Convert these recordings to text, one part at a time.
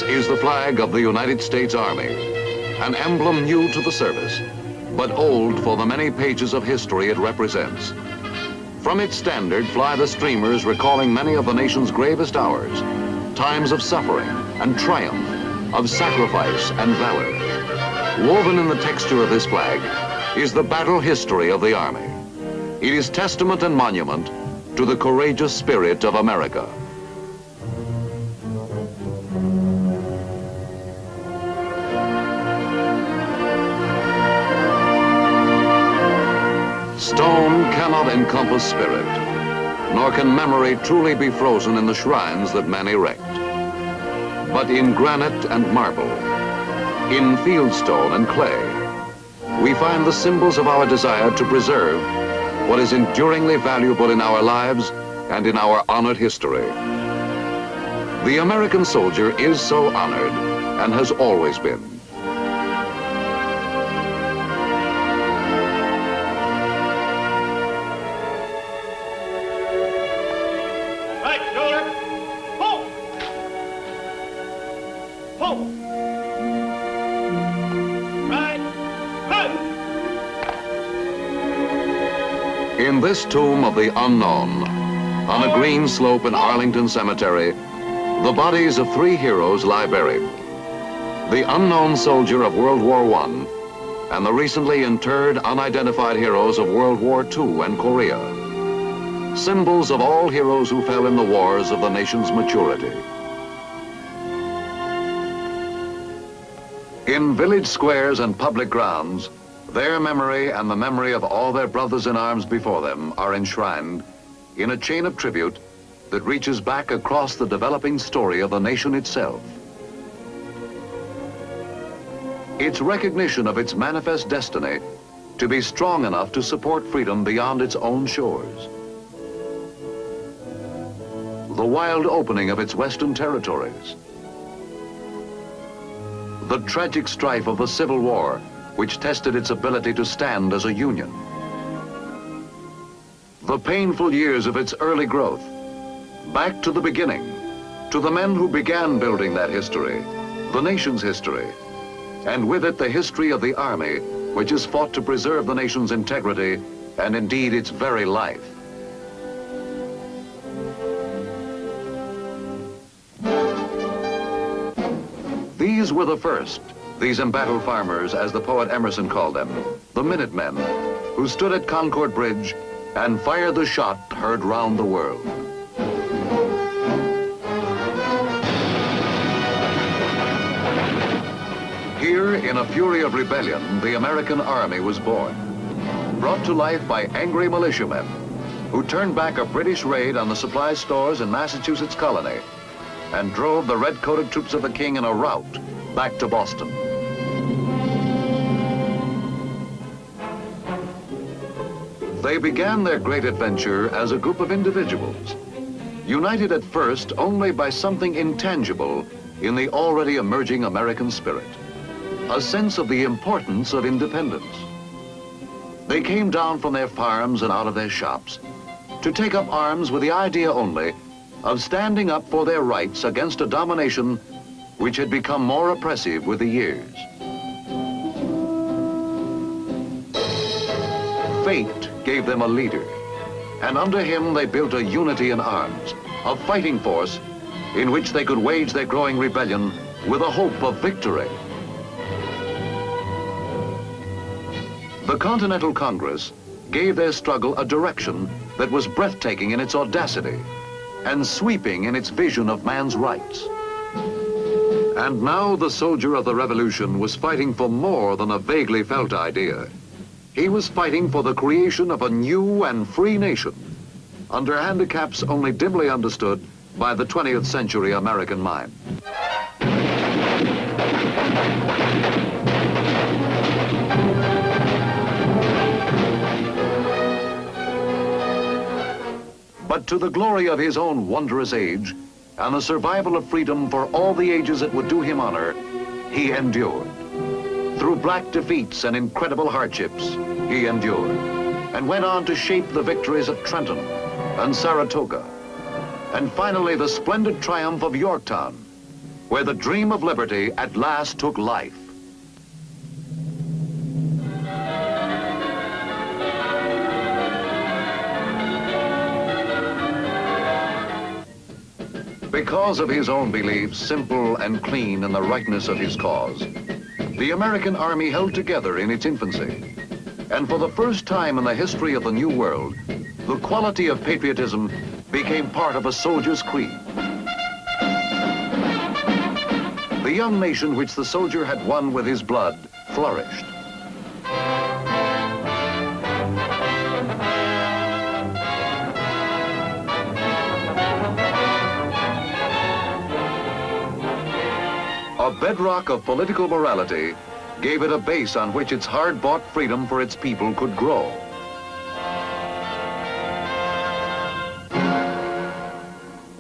This is the flag of the United States Army, an emblem new to the service, but old for the many pages of history it represents. From its standard fly the streamers recalling many of the nation's gravest hours, times of suffering and triumph, of sacrifice and valor. Woven in the texture of this flag is the battle history of the Army. It is testament and monument to the courageous spirit of America. Stone cannot encompass spirit, nor can memory truly be frozen in the shrines that men erect. But in granite and marble, in fieldstone and clay, we find the symbols of our desire to preserve what is enduringly valuable in our lives and in our honored history. The American soldier is so honored and has always been. In this tomb of the unknown, on a green slope in Arlington Cemetery, the bodies of three heroes lie buried. The unknown soldier of World War I and the recently interred unidentified heroes of World War II and Korea. Symbols of all heroes who fell in the wars of the nation's maturity. In village squares and public grounds, their memory and the memory of all their brothers in arms before them are enshrined in a chain of tribute that reaches back across the developing story of the nation itself. Its recognition of its manifest destiny to be strong enough to support freedom beyond its own shores. The wild opening of its western territories. The tragic strife of the Civil War, which tested its ability to stand as a union. The painful years of its early growth, back to the beginning, to the men who began building that history, the nation's history, and with it the history of the Army, which has fought to preserve the nation's integrity and indeed its very life. These were the first, these embattled farmers, as the poet Emerson called them, the Minutemen, who stood at Concord Bridge and fired the shot heard round the world. Here, in a fury of rebellion, the American Army was born, brought to life by angry militiamen who turned back a British raid on the supply stores in Massachusetts colony and drove the red-coated troops of the King in a rout back to Boston. They began their great adventure as a group of individuals, united at first only by something intangible in the already emerging American spirit, a sense of the importance of independence. They came down from their farms and out of their shops to take up arms with the idea only of standing up for their rights against a domination which had become more oppressive with the years. Fate gave them a leader, and under him they built a unity in arms, a fighting force in which they could wage their growing rebellion with a hope of victory. The Continental Congress gave their struggle a direction that was breathtaking in its audacity and sweeping in its vision of man's rights. And now the soldier of the Revolution was fighting for more than a vaguely felt idea. He was fighting for the creation of a new and free nation under handicaps only dimly understood by the 20th century American mind. But to the glory of his own wondrous age and the survival of freedom for all the ages that would do him honor, he endured. Through black defeats and incredible hardships, he endured and went on to shape the victories of Trenton and Saratoga, and finally the splendid triumph of Yorktown, where the dream of liberty at last took life. Because of his own beliefs, simple and clean in the rightness of his cause, the American Army held together in its infancy. And for the first time in the history of the New World, the quality of patriotism became part of a soldier's creed. The young nation which the soldier had won with his blood flourished. A bedrock of political morality gave it a base on which its hard-bought freedom for its people could grow.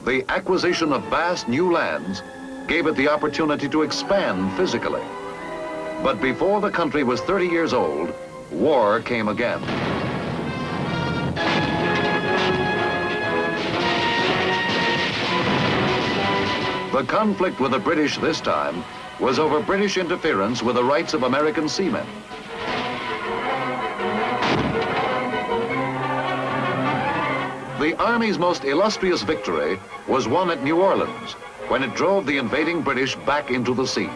The acquisition of vast new lands gave it the opportunity to expand physically. But before the country was 30 years old, war came again. The conflict with the British this time was over British interference with the rights of American seamen. The Army's most illustrious victory was won at New Orleans, when it drove the invading British back into the sea.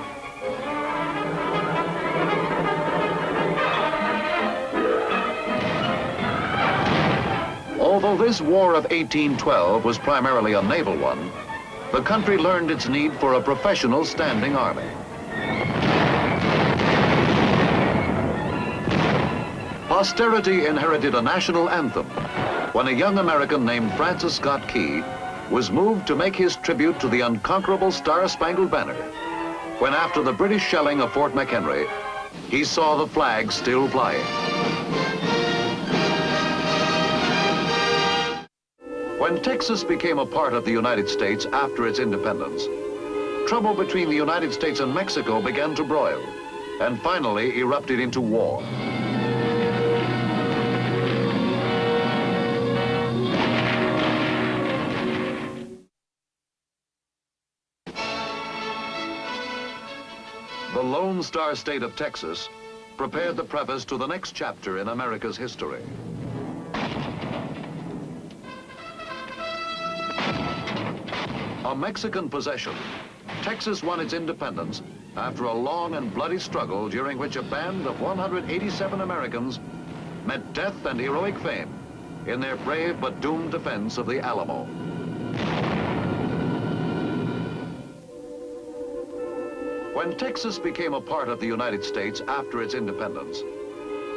Although this War of 1812 was primarily a naval one, the country learned its need for a professional standing army. Posterity inherited a national anthem when a young American named Francis Scott Key was moved to make his tribute to the unconquerable Star-Spangled Banner, when after the British shelling of Fort McHenry, he saw the flag still flying. When Texas became a part of the United States after its independence, trouble between the United States and Mexico began to broil, and finally erupted into war. The Lone Star State of Texas prepared the preface to the next chapter in America's history. A Mexican possession, Texas won its independence after a long and bloody struggle during which a band of 187 Americans met death and heroic fame in their brave but doomed defense of the Alamo. When Texas became a part of the United States after its independence,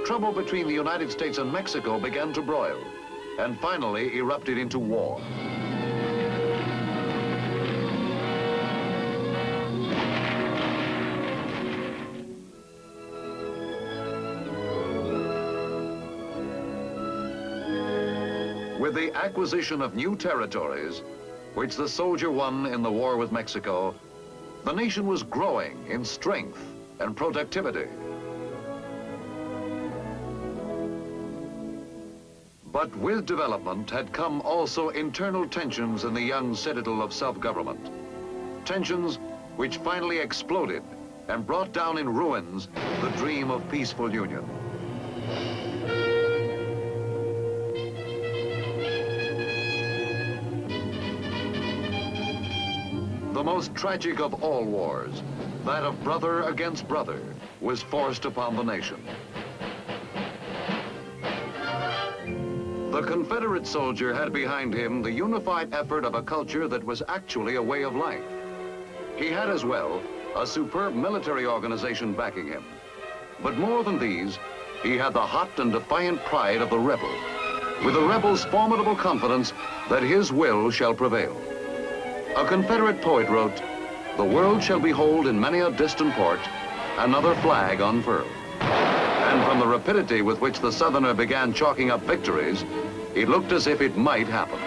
trouble between the United States and Mexico began to broil, and finally erupted into war. With the acquisition of new territories, which the soldier won in the war with Mexico, the nation was growing in strength and productivity. But with development had come also internal tensions in the young citadel of self-government. Tensions which finally exploded and brought down in ruins the dream of peaceful union. The most tragic of all wars, that of brother against brother, was forced upon the nation. The Confederate soldier had behind him the unified effort of a culture that was actually a way of life. He had as well a superb military organization backing him. But more than these, he had the hot and defiant pride of the rebel, with the rebel's formidable confidence that his will shall prevail. A Confederate poet wrote, "The world shall behold in many a distant port another flag unfurled." And from the rapidity with which the Southerner began chalking up victories, it looked as if it might happen.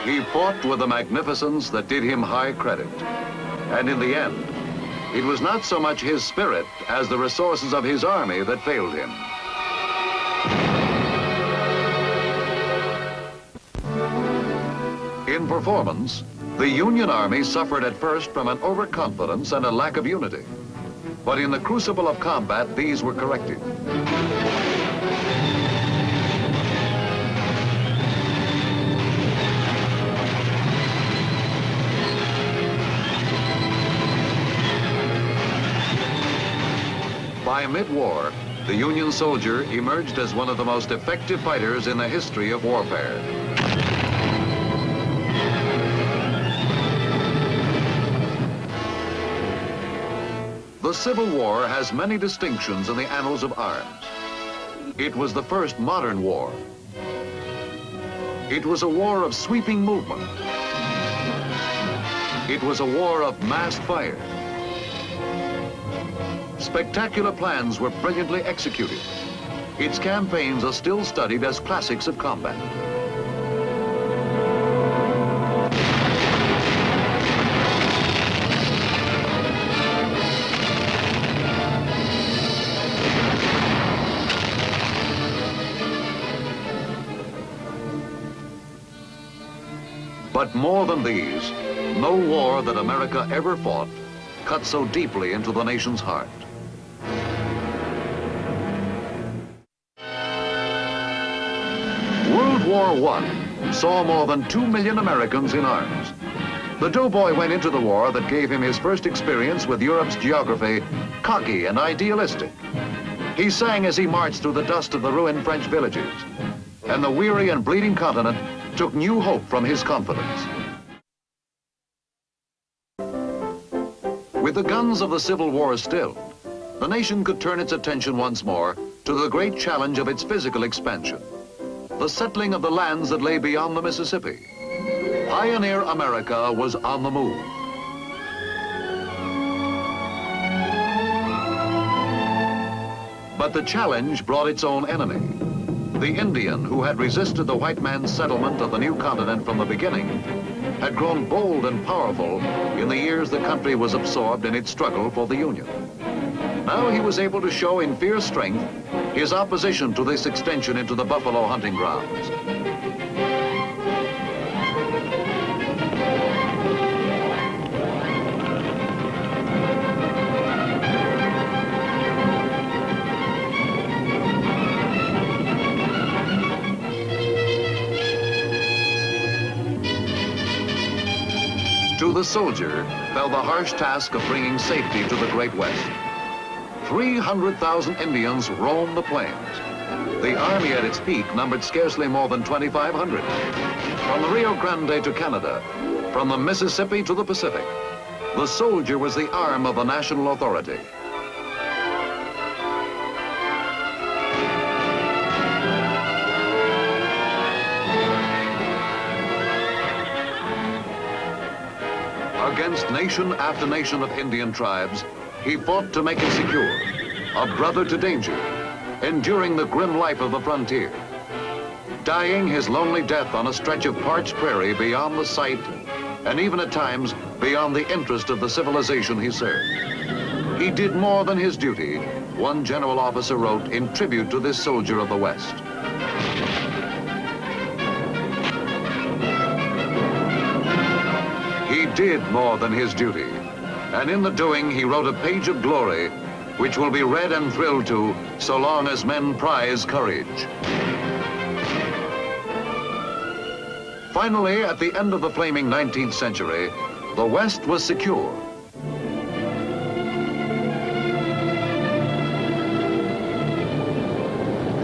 He fought with a magnificence that did him high credit. And in the end, It was not so much his spirit as the resources of his army that failed him. In performance, the Union Army suffered at first from an overconfidence and a lack of unity. But in the crucible of combat, these were corrected. By mid-war, the Union soldier emerged as one of the most effective fighters in the history of warfare. The Civil War has many distinctions in the annals of arms. It was the first modern war. It was a war of sweeping movement. It was a war of massed fire. Spectacular plans were brilliantly executed. Its campaigns are still studied as classics of combat. But more than these, no war that America ever fought cut so deeply into the nation's heart. World War I saw more than 2 million Americans in arms. The doughboy went into the war that gave him his first experience with Europe's geography, cocky and idealistic. He sang as he marched through the dust of the ruined French villages, and the weary and bleeding continent took new hope from his confidence. With the guns of the Civil War stilled, the nation could turn its attention once more to the great challenge of its physical expansion, the settling of the lands that lay beyond the Mississippi. Pioneer America was on the move. But the challenge brought its own enemy. The Indian, who had resisted the white man's settlement of the new continent from the beginning, had grown bold and powerful in the years the country was absorbed in its struggle for the Union. Now he was able to show in fierce strength his opposition to this extension into the buffalo hunting grounds. To the soldier fell the harsh task of bringing safety to the Great West. 300,000 Indians roamed the plains. The army at its peak numbered scarcely more than 2,500. From the Rio Grande to Canada, from the Mississippi to the Pacific, the soldier was the arm of the national authority. Against nation after nation of Indian tribes, he fought to make it secure, a brother to danger, enduring the grim life of the frontier, dying his lonely death on a stretch of parched prairie beyond the sight, and even at times beyond the interest of the civilization he served. He did more than his duty, one general officer wrote in tribute to this soldier of the West. He did more than his duty, and in the doing he wrote a page of glory which will be read and thrilled to so long as men prize courage. Finally, at the end of the flaming 19th century, the West was secure.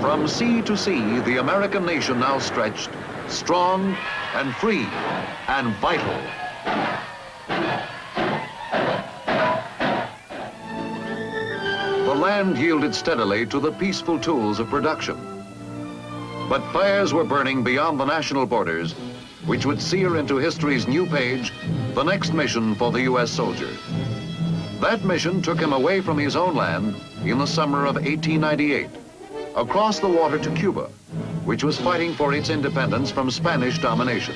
From sea to sea, the American nation now stretched, strong and free and vital. The land yielded steadily to the peaceful tools of production. But fires were burning beyond the national borders, which would sear into history's new page the next mission for the U.S. soldier. That mission took him away from his own land in the summer of 1898, across the water to Cuba, which was fighting for its independence from Spanish domination.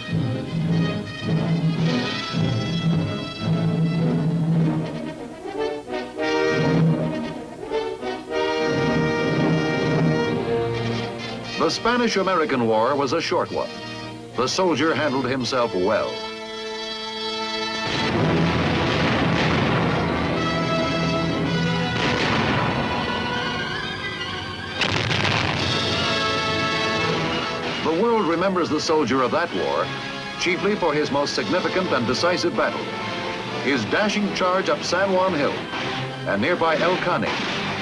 The Spanish-American War was a short one. The soldier handled himself well. The world remembers the soldier of that war chiefly for his most significant and decisive battle, his dashing charge up San Juan Hill and nearby El Caney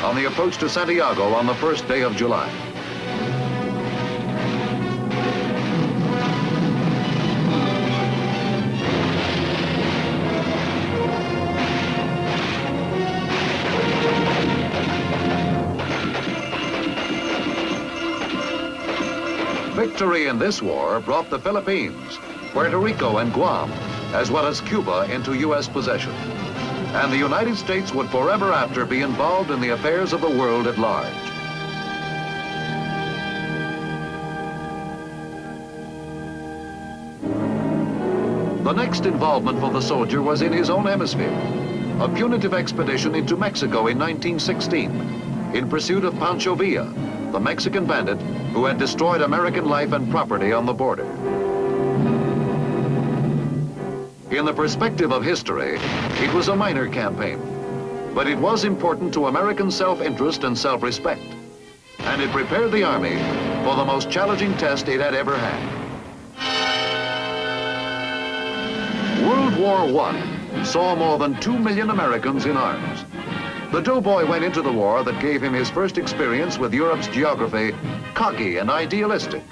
on the approach to Santiago on the first day of July. Victory in this war brought the Philippines, Puerto Rico, and Guam, as well as Cuba, into U.S. possession. And the United States would forever after be involved in the affairs of the world at large. The next involvement for the soldier was in his own hemisphere, a punitive expedition into Mexico in 1916 in pursuit of Pancho Villa, the Mexican bandit who had destroyed American life and property on the border. In the perspective of history, it was a minor campaign, but it was important to American self-interest and self-respect, and it prepared the Army for the most challenging test it had ever had. World War I saw more than 2 million Americans in arms. The doughboy went into the war that gave him his first experience with Europe's geography, cocky and idealistic.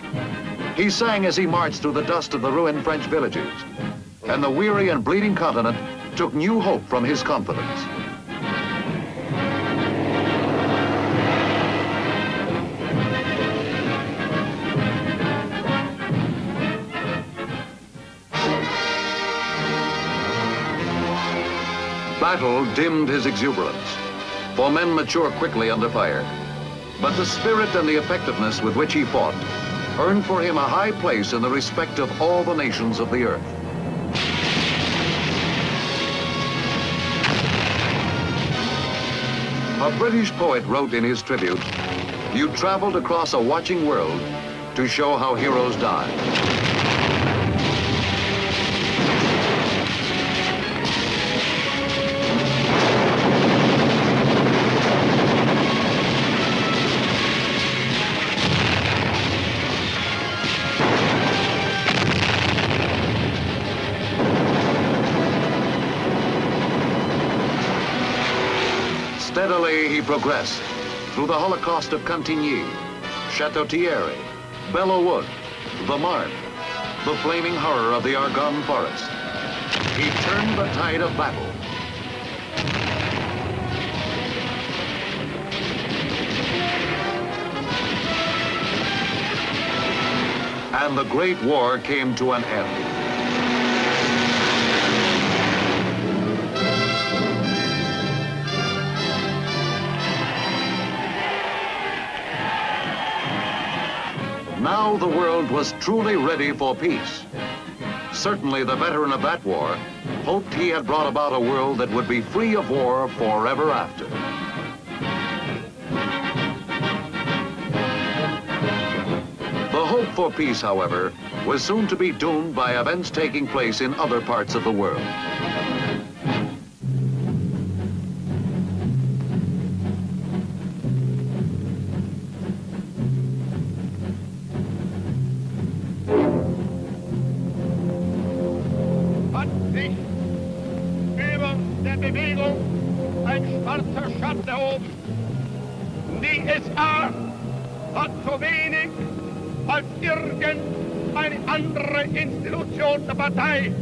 He sang as he marched through the dust of the ruined French villages, and the weary and bleeding continent took new hope from his confidence. Battle dimmed his exuberance, for men mature quickly under fire. But the spirit and the effectiveness with which he fought earned for him a high place in the respect of all the nations of the earth. A British poet wrote in his tribute, "You traveled across a watching world to show how heroes die." Steadily he progressed through the Holocaust of Cantigny, Chateau Thierry, Belleau Wood, the Marne, the flaming horror of the Argonne Forest. He turned the tide of battle. And the Great War came to an end. Now the world was truly ready for peace. Certainly the veteran of that war hoped he had brought about a world that would be free of war forever after. The hope for peace, however, was soon to be doomed by events taking place in other parts of the world. Schwarzer Schatten erhoben. Die SA hat so wenig als irgendeine andere Institution der Partei,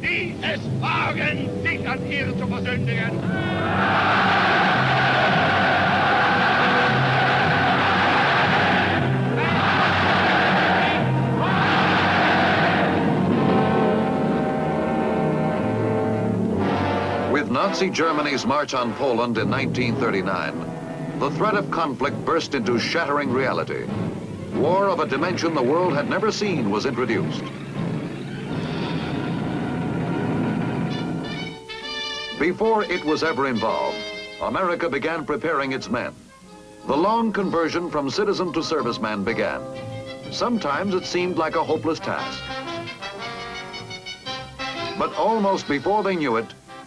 die es wagen, sich an ihr zu versündigen. With Nazi Germany's march on Poland in 1939, the threat of conflict burst into shattering reality. War of a dimension the world had never seen was introduced. Before it was ever involved, America began preparing its men. The long conversion from citizen to serviceman began. Sometimes it seemed like a hopeless task. But almost before they knew it,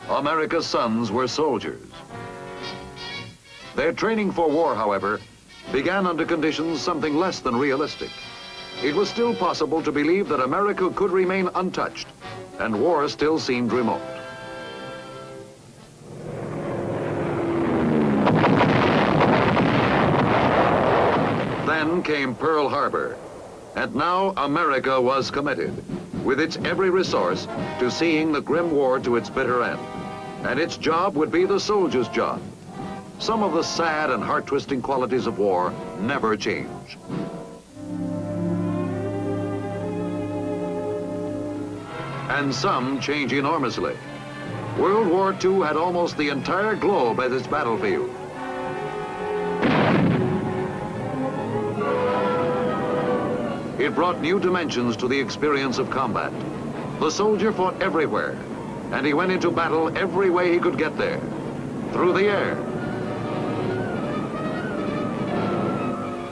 America's sons were soldiers. Their training for war, however, began under conditions something less than realistic. It was still possible to believe that America could remain untouched, and war still seemed remote. Then came Pearl Harbor, and now America was committed, with its every resource, to seeing the grim war to its bitter end. And its job would be the soldier's job. Some of the sad and heart-twisting qualities of war never change. And some change enormously. World War II had almost the entire globe as its battlefield. It brought new dimensions to the experience of combat. The soldier fought everywhere, and he went into battle every way he could get there. Through the air,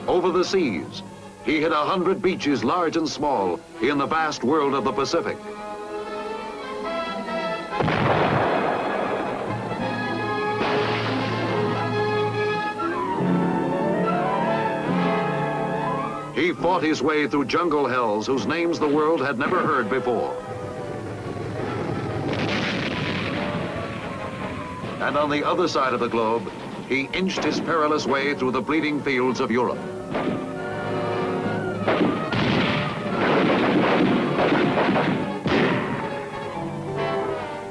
over the seas, he hit 100 beaches, large and small, in the vast world of the Pacific. He fought his way through jungle hells whose names the world had never heard before. And on the other side of the globe, he inched his perilous way through the bleeding fields of Europe.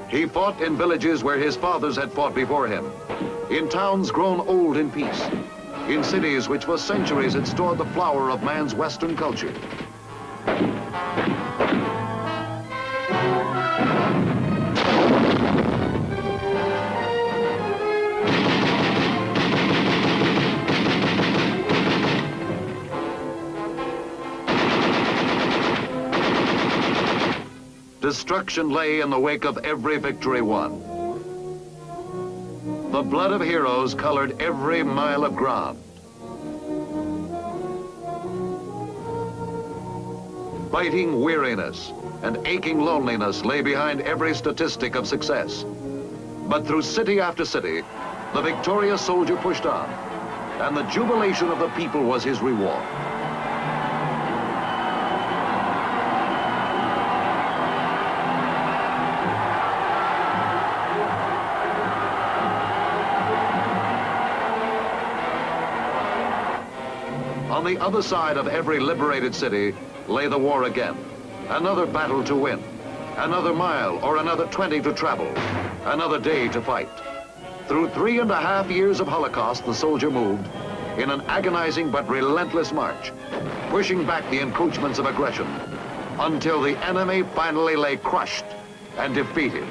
He fought in villages where his fathers had fought before him, in towns grown old in peace, in cities which for centuries had stored the flower of man's Western culture. Destruction lay in the wake of every victory won. The blood of heroes colored every mile of ground. Biting weariness and aching loneliness lay behind every statistic of success. But through city after city, the victorious soldier pushed on, and the jubilation of the people was his reward. On the other side of every liberated city lay the war again. Another battle to win, another mile or another 20 to travel, another day to fight. Through 3.5 years of Holocaust, the soldier moved in an agonizing but relentless march, pushing back the encroachments of aggression until the enemy finally lay crushed and defeated.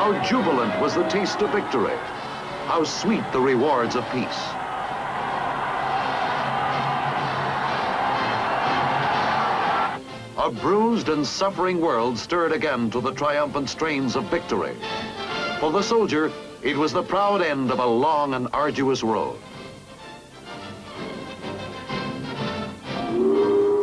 How jubilant was the taste of victory. How sweet the rewards of peace. A bruised and suffering world stirred again to the triumphant strains of victory. For the soldier, it was the proud end of a long and arduous road.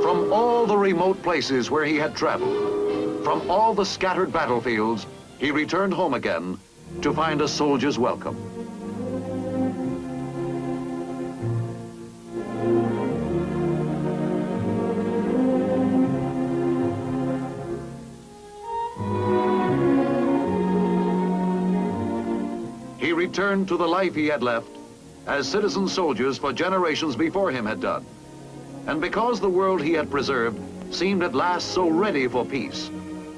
From all the remote places where he had traveled, from all the scattered battlefields, he returned home again to find a soldier's welcome. He returned to the life he had left as citizen soldiers for generations before him had done. And because the world he had preserved seemed at last so ready for peace,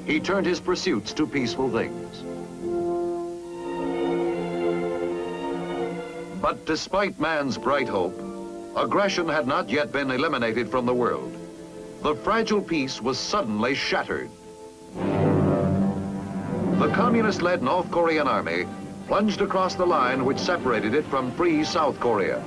he turned his pursuits to peaceful things. But despite man's bright hope, aggression had not yet been eliminated from the world. The fragile peace was suddenly shattered. The communist-led North Korean army plunged across the line which separated it from free South Korea.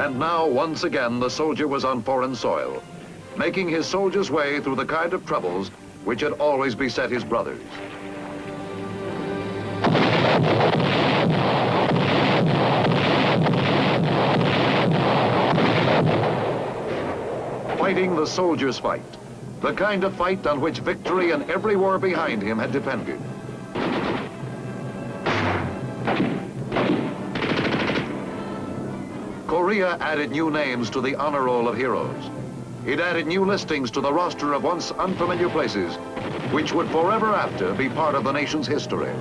And now, once again, the soldier was on foreign soil, making his soldier's way through the kind of troubles which had always beset his brothers. Fighting the soldier's fight, the kind of fight on which victory in every war behind him had depended. Korea added new names to the honor roll of heroes. It added new listings to the roster of once unfamiliar places, which would forever after be part of the nation's history.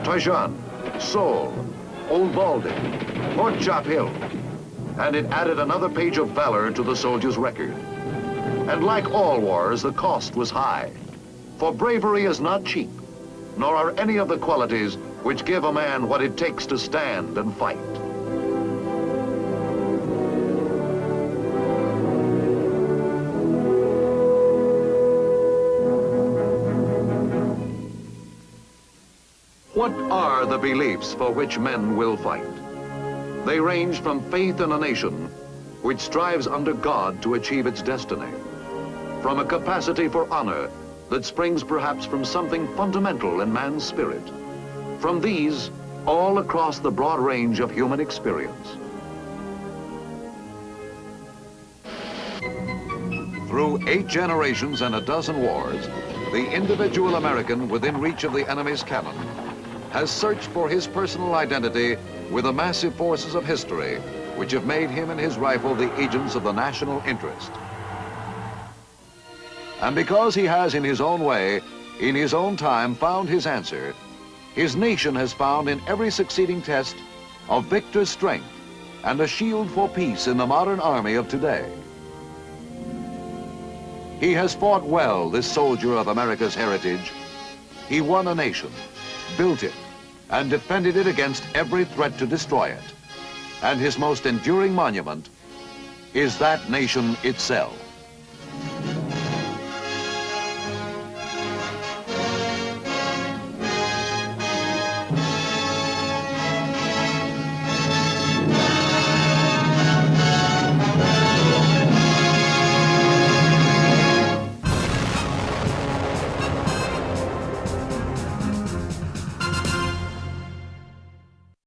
Daejeon, Seoul, Old Baldy, Fort Chop Hill, and it added another page of valor to the soldier's record. And like all wars, the cost was high. For bravery is not cheap, nor are any of the qualities which give a man what it takes to stand and fight. What are the beliefs for which men will fight? They range from faith in a nation which strives under God to achieve its destiny, from a capacity for honor that springs perhaps from something fundamental in man's spirit, from these all across the broad range of human experience. Through 8 generations and a dozen wars, the individual American within reach of the enemy's cannon has searched for his personal identity with the massive forces of history which have made him and his rifle the agents of the national interest. And because he has in his own way, in his own time, found his answer, his nation has found in every succeeding test a victor's strength and a shield for peace in the modern army of today. He has fought well, this soldier of America's heritage. He won a nation, built it, and defended it against every threat to destroy it. And his most enduring monument is that nation itself.